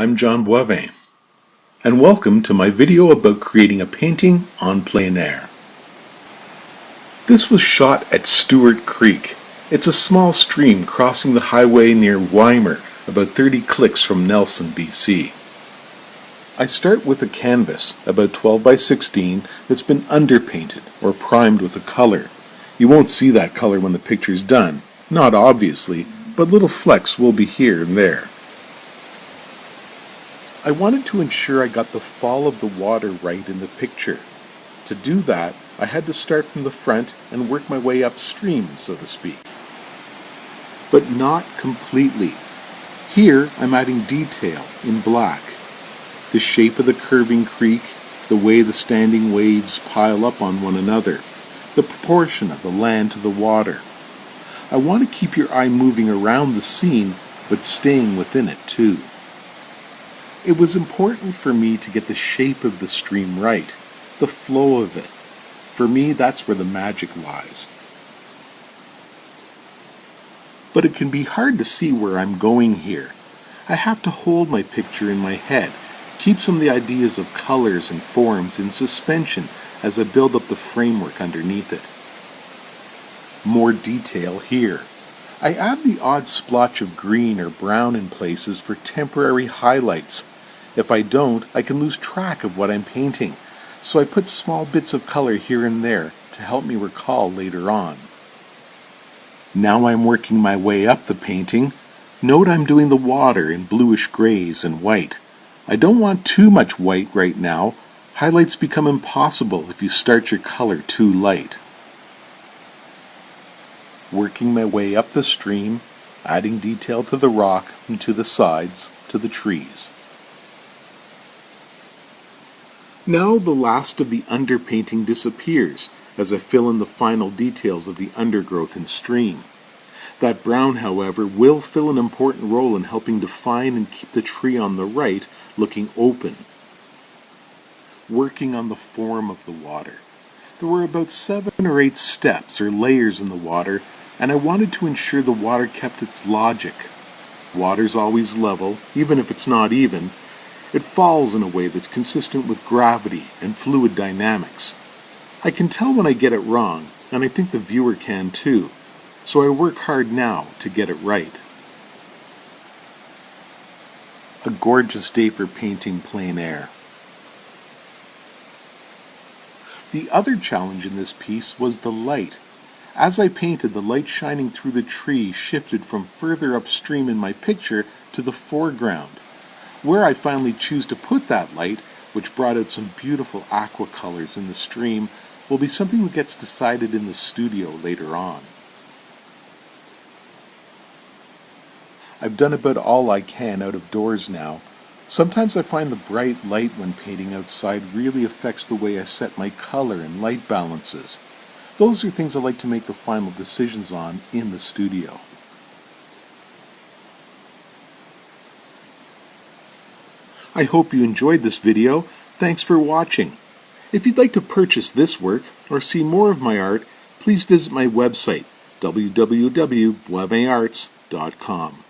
I'm John Boivin, and welcome to my video about creating a painting on plein air. This was shot at Stewart Creek. It's a small stream crossing the highway near Weimar, about 30 clicks from Nelson, BC. I start with a canvas, about 12 by 16, that's been underpainted or primed with a color. You won't see that color when the picture's done, not obviously, but little flecks will be here and there. I wanted to ensure I got the fall of the water right in the picture. To do that, I had to start from the front and work my way upstream, so to speak. But not completely. Here, I'm adding detail in black. The shape of the curving creek, the way the standing waves pile up on one another, the proportion of the land to the water. I want to keep your eye moving around the scene, but staying within it too. It was important for me to get the shape of the stream right, the flow of it. For me, that's where the magic lies. But it can be hard to see where I'm going here. I have to hold my picture in my head, keep some of the ideas of colors and forms in suspension as I build up the framework underneath it. More detail here. I add the odd splotch of green or brown in places for temporary highlights. If I don't, I can lose track of what I'm painting, so I put small bits of color here and there to help me recall later on. Now I'm working my way up the painting. Note I'm doing the water in bluish grays and white. I don't want too much white right now. Highlights become impossible if you start your color too light. Working my way up the stream, adding detail to the rock and to the sides, to the trees. Now the last of the underpainting disappears as I fill in the final details of the undergrowth and stream. That brown, however, will fill an important role in helping define and keep the tree on the right looking open. Working on the form of the water. There were about 7 or 8 steps or layers in the water, and I wanted to ensure the water kept its logic. Water's always level, even if it's not even. It falls in a way that's consistent with gravity and fluid dynamics. I can tell when I get it wrong, and I think the viewer can too, so I work hard now to get it right. A gorgeous day for painting plein air. The other challenge in this piece was the light. As I painted, the light shining through the tree shifted from further upstream in my picture to the foreground. Where I finally choose to put that light, which brought out some beautiful aqua colors in the stream, will be something that gets decided in the studio later on. I've done about all I can out of doors now. Sometimes I find the bright light when painting outside really affects the way I set my color and light balances. Those are things I like to make the final decisions on in the studio. I hope you enjoyed this video. Thanks for watching. If you'd like to purchase this work or see more of my art, please visit my website, www.boivinarts.com.